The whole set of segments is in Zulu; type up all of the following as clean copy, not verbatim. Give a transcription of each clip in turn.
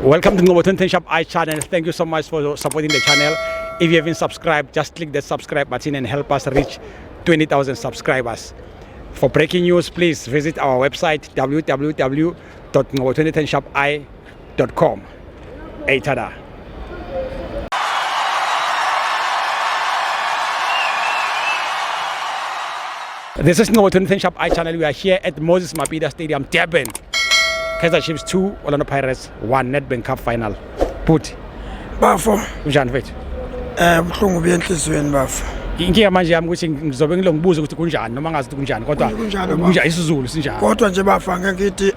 Welcome to Ngobo 20 Shop I channel. Thank you so much for supporting the channel. If you haven't subscribed, just click the subscribe button and help us reach 20,000 subscribers. For breaking news, please visit our website www.ngobo2010shopi.com. Hey, tada. This is Ngobo 20 Shop I channel. We are here at Moses Mabhida Stadium, Durban. Kaizer Chiefs 2, Orlando Pirates 1, Nedbank Cup final. Put. Bafo. Unjani mfethu? Buhlungu benhlizweni bafo. Inkinga manje yami ukuthi ngizobe ngilongibuza ukuthi kunjani noma ngazi ukuthi kunjani kodwa kunjani isiZulu sinjani. Kodwa nje bafa ngeke ngithi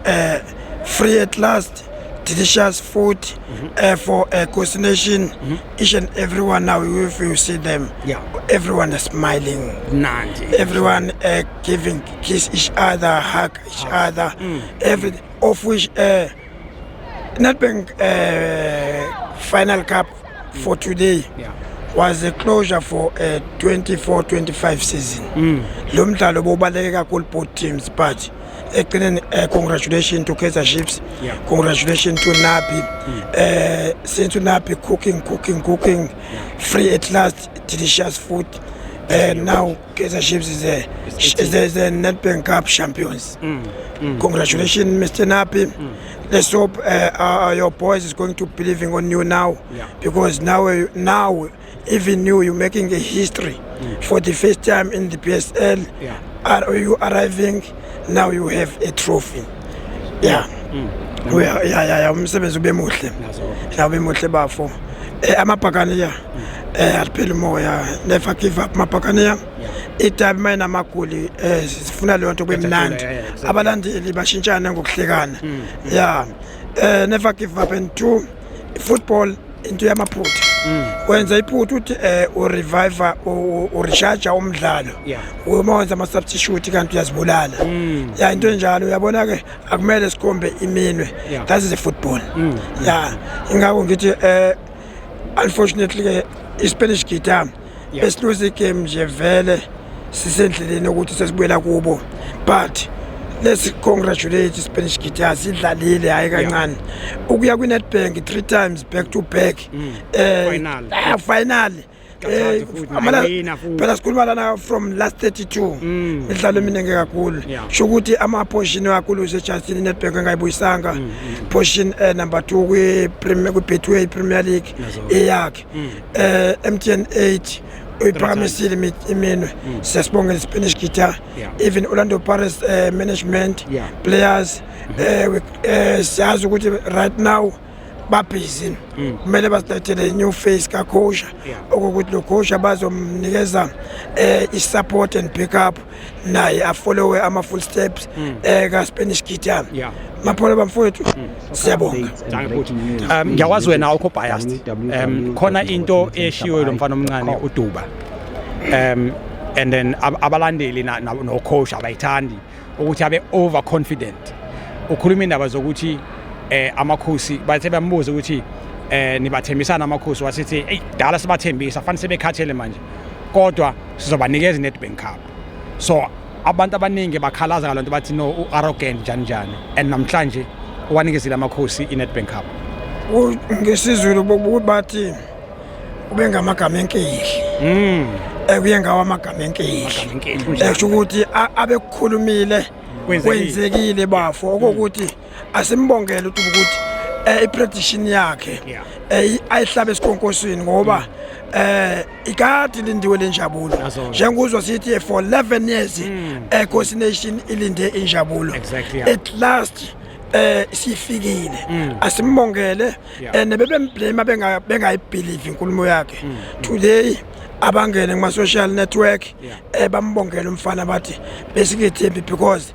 free at last, delicious food for Coast Nation. Each and everyone now if you see them. Yeah. Everyone is smiling. Nandi. Everyone giving kiss each other, hug each other. Every of which Nedbank final cup for today was a closure for 24-25 season. Lo mdlalo bobaleke kakhulu both teams but congratulations to Kaizer Chiefs. Congratulations to Nabi. Since Nabi cooking free at last, delicious food. Now Kaizer Chiefs is a Nedbank Cup champions. Congratulations, Mr. Nabi. Let's hope your boys is going to believing on you now, because now even you're making a history for the first time in the PSL. Are you arriving? Now you have a trophy. Umsebenzi ube muhle. Ube muhle bafo. Amabhakaniya alipheli moya, never give up mabhakaniya. Itabi mayina maguli sifuna leyo nto kubemnandi. Abalandeli bashintshana ngokuhlekana. Never give up. And two, football into yamaphutha. Wenza iphutha uthi urevive urecharge umdlalo. Uma wenza ama substitute kanti uyazibulala. Into enjalo uyabona ke akumele sikhombe iminwe. That is a football. Ingakho ngithi unfortunately iSpanish guitar esilose game nje vele sisendleleni ukuthi sesibuyela kubo, but let's congratulate Spanish guitars idlalile hayi kancane ukuya kwi Nedbank 3 times back to back final phela sikhuluma lana from last 32 idlalo eminenge kakhulu sho ukuthi ama portion kakhulu seJustin Nedbank engayibuyisanga portion number 2 kwi Betway Premier League eyakhe MTN 8 uyiphakamisile iminwe. Siyasibonga Spanish guitar, even Orlando Pirates management, players, siyazi ukuthi right now babhizi kumele basilethele new face ka coach ukuthi lo coach bazomnikeza i-support and pick up naye afollow ama full steps ka Spanish guitar. Mapholo bamfowethu siyabonga. Ngiyakwazi wena awukho biased. Khona into eshiwe lo mfana omncane uDuba. And then abalandeli no coach abayithandi ukuthi abe overconfident. Ukhuluma indaba zokuthi amakhosi bathe bambuza ukuthi nibathembisana amakhosi wasithi hey dala sibathembisa fanele sebekhathele manje kodwa sizobanikeza iNedbank Cup. So abantu abaningi bakhalaza ngalonto bathi no arrogant njani and namhlanje wanikezile amakhosi iNedbank Cup. Ngesizulu bokubathi ube ngamagama enkehli. Kuye ngawa amagama enkehli. Esho ukuthi abekukhulumile kwenzekile bafo ukuthi asimbongele ukuthi iprediction yakhe ayihlabe esikhonkosini ngoba ikati lindiwe lenjabulo njengozwa sithi for 11 years Coast Nation ilinde injabulo at last sifikile asimbongele nebebemblame bengayibelieve inkulumo yakhe today abangene kuma social network bambongela umfana bathi besikethembi because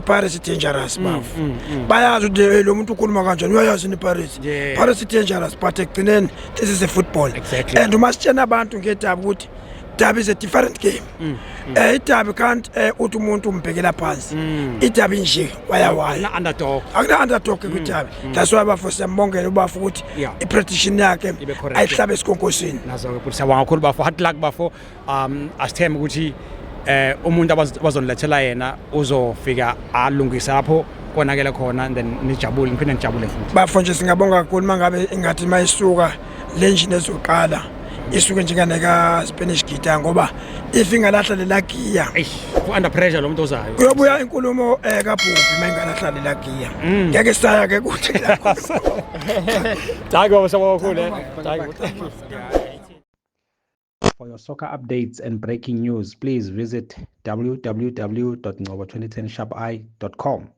Paris is dangerous bafu bayazi ukuthi lo muntu ukhuluma kanjani uyayazi ni Paris is dangerous but ekugcineni this is a football and uma sitshena abantu ngedabi ukuthi dabi is a different game. Idabi can't uthi umuntu umbhekela phansi idabi nje wayawaya akuna underdog kwidabi. That's why bafu siyambongela ubafu ukuthi iprediction yakhe ayihlabe esikhonkosini. Nazo siyabonga kakhulu bafu hard luck bafu asithemba ukuthi umuntu abazonilethela yena uzofika alungisa lapho konakele khona and then nijabule niphinde nijabule futhi. Bafondse singabonga kakhulu mangabe ingathi mayisuka le engine ezoqala isuke njenganeka Spanish guitar ngoba if ingalahla lela gear under pressure lo muntu ozayo kuyobuya inkulumo kaBhubhi mayingalahla lela gear ngeke saya ke kuthi la. Thank so kakhulu. For your soccer updates and breaking news, please visit www.ngobo2010sharpi.com.